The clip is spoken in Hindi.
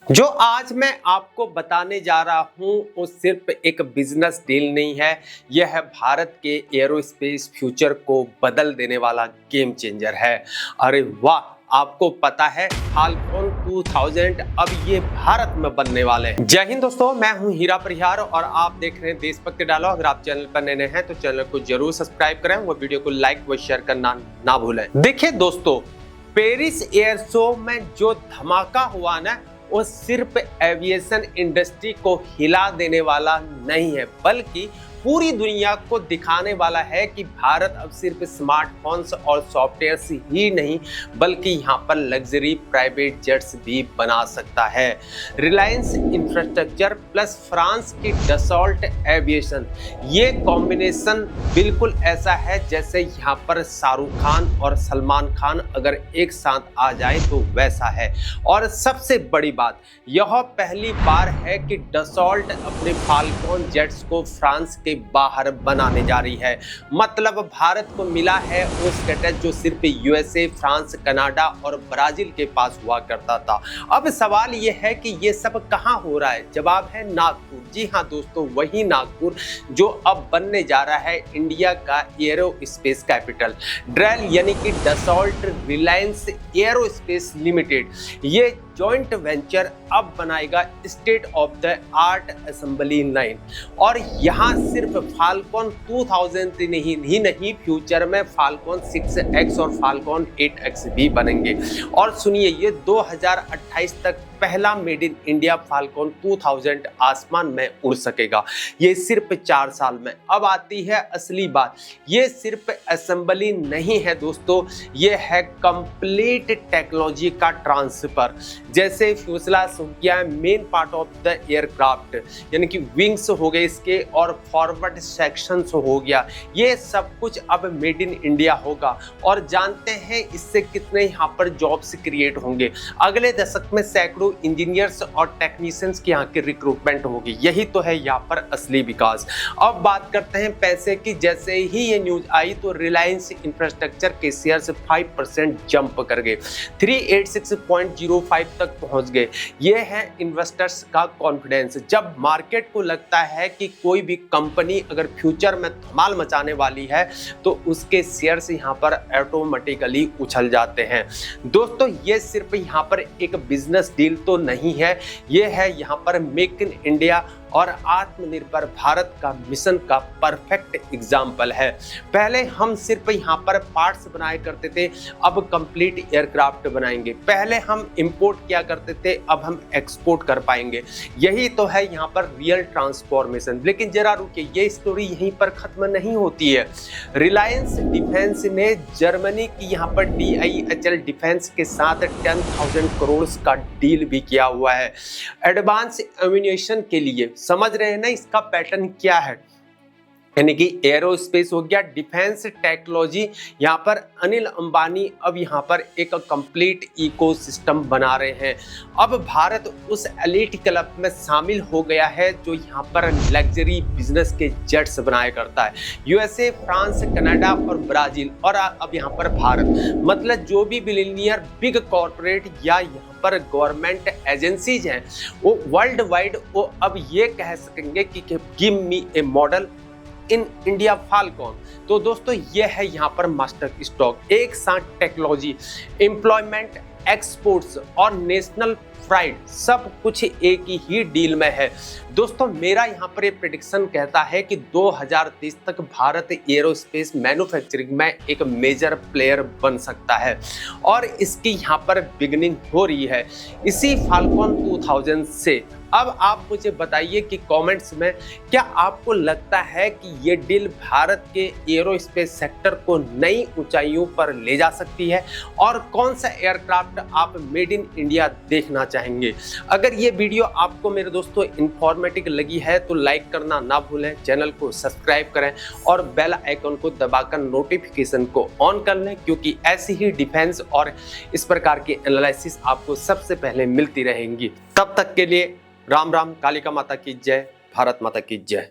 जो आज मैं आपको बताने जा रहा हूं वो सिर्फ एक बिजनेस डील नहीं है, यह है भारत के एरोस्पेस फ्यूचर को बदल देने वाला गेम चेंजर है। अरे वाह, आपको पता है फाल्कन 2000 अब ये भारत में बनने वाले हैं। जय हिंद दोस्तों, मैं हूं हीरा परिहार और आप देख रहे हैं देशभक्त डायलॉग। अगर आप चैनल पर नए हैं तो चैनल को जरूर सब्सक्राइब करें, वो वीडियो को लाइक व शेयर करना ना भूलें। देखिए दोस्तों, पेरिस एयर शो में जो धमाका हुआ ना, वो सिर्फ एविएशन इंडस्ट्री को हिला देने वाला नहीं है, बल्कि पूरी दुनिया को दिखाने वाला है कि भारत अब सिर्फ स्मार्टफोन्स और सॉफ्टवेयर ही नहीं बल्कि यहाँ पर लग्जरी प्राइवेट जेट्स भी बना सकता है। रिलायंस इंफ्रास्ट्रक्चर प्लस फ्रांस की डसॉल्ट एविएशन, ये कॉम्बिनेशन बिल्कुल ऐसा है जैसे यहाँ पर शाहरुख खान और सलमान खान अगर एक साथ आ जाए तो वैसा है। और सबसे बड़ी बात, यह पहली बार है कि डसॉल्ट अपने फाल्कन जेट्स को फ्रांस के बाहर बनाने जा रही है। मतलब भारत को मिला है वो स्टेटस जो सिर्फ यूएसए, फ्रांस, कनाडा और ब्राजील के पास हुआ करता था। अब सवाल ये है कि ये सब कहां हो रहा है? जवाब है नागपुर। जी हां दोस्तों, वही नागपुर जो अब बनने जा रहा है इंडिया का एरोस्पेस कैपिटल। ड्रेल यानी कि डसॉल्ट रिलायंस एरोस्पेस लिमिटेड, ये जॉइंट वेंचर अब बनाएगा state of the art assembly line. और यहाँ सिर्फ फाल्कन 2000 ही नहीं, फ्यूचर में फाल्कन 6X और फाल्कन 8X भी बनेंगे। और सुनिए, ये 2028 तक पहला मेड इन इंडिया फाल्कन 2000 आसमान में उड़ सकेगा, ये सिर्फ 4 साल में। अब आती है असली बात, ये सिर्फ असेंबली नहीं है दोस्तों, ये है कंप्लीट टेक्नोलॉजी का ट्रांसफर। जैसे फ्यूजलाज हो गया, main part of the aircraft यानी कि विंग्स हो गए इसके, और फॉरवर्ड सेक्शंस हो गया, ये सब कुछ अब मेड इन इंडिया होगा। और जानते हैं इससे कितने यहाँ पर जॉब्स क्रिएट होंगे। अगले दशक में सैकड़ों इंजीनियर्स और टेक्नीशियंस की यहाँ की रिक्रूटमेंट होगी। यही तो है यहाँ पर असली विकास। अब बात करते हैं पैसे की। जैसे ही ये न्यूज आई तो रिलायंस इंफ्रास्ट्रक्चर के शेयर्स 5% जंप कर गए, 386.05 तक पहुंच गए। ये है इन्वेस्टर्स का कॉन्फिडेंस। जब मार्केट को लगता है कि कोई भी कंपनी अगर फ्यूचर में धमाल मचाने वाली है तो उसके शेयर्स यहाँ पर ऑटोमेटिकली उछल जाते हैं। दोस्तों, ये सिर्फ यहाँ पर एक बिजनेस डील तो नहीं है, ये है यहाँ पर मेक इन इंडिया और आत्मनिर्भर भारत का मिशन का परफेक्ट एग्जाम्पल है। पहले हम सिर्फ यहाँ पर पार्ट्स बनाया करते थे, अब कंप्लीट एयरक्राफ्ट बनाएंगे। पहले हम इंपोर्ट किया करते थे, अब हम एक्सपोर्ट कर पाएंगे। यही तो है यहाँ पर रियल ट्रांसफॉर्मेशन। लेकिन जरा रुकिए, ये स्टोरी यहीं पर खत्म नहीं होती है। रिलायंस डिफेंस ने जर्मनी की यहाँ पर DIHL डिफेंस के साथ 10,000 करोड़ का डील भी किया हुआ है एडवांस एम्यूनिशन के लिए। समझ रहे हैं ना इसका पैटर्न क्या है? यानी कि एरोस्पेस हो गया, डिफेंस टेक्नोलॉजी, यहाँ पर अनिल अंबानी अब यहाँ पर एक कंप्लीट इकोसिस्टम बना रहे हैं। अब भारत उस एलीट क्लब में शामिल हो गया है जो यहाँ पर लग्जरी बिजनेस के जेट्स बनाया करता है। यूएसए, फ्रांस, कनाडा और ब्राजील, और अब यहाँ पर भारत। मतलब जो भी बिलियनियर, बिग कॉर्पोरेट या यहाँ पर गवर्नमेंट एजेंसीज हैं, वो वर्ल्ड वाइड वो अब ये कह सकेंगे कि give me A model in India falcon. तो दोस्तों, ये है यहाँ पर मास्टर स्टॉक, एक साथ टेक्नोलॉजी, एम्प्लॉयमेंट, एक्सपोर्ट्स और नेशनल प्राइड, सब कुछ एक ही डील में है। दोस्तों, मेरा यहाँ पर ये प्रेडिक्शन कहता है कि 2030 तक भारत एरोस्पेस मैन्युफैक्चरिंग में एक मेजर प्लेयर बन सकता है और इसकी यहाँ पर बिगिनिंग हो रही है इसी फाल्कन 2000 से। अब आप मुझे बताइए कि कमेंट्स में, क्या आपको लगता है कि ये डील भारत के एरोस्पेस सेक्टर को नई ऊंचाइयों पर ले जा सकती है? और कौन सा एयरक्राफ्ट आप मेड इन इंडिया देखना चाहेंगे? अगर ये वीडियो आपको मेरे दोस्तों इंफॉर्मेटिव लगी है तो लाइक करना ना भूलें, चैनल को सब्सक्राइब करें और बेल आइकन को दबाकर नोटिफिकेशन को ऑन कर लें, क्योंकि ऐसी ही डिफेंस और इस प्रकार की एनालिसिस आपको सबसे पहले मिलती रहेंगी। तब तक के लिए राम राम, कालिका माता की जय, भारत माता की जय।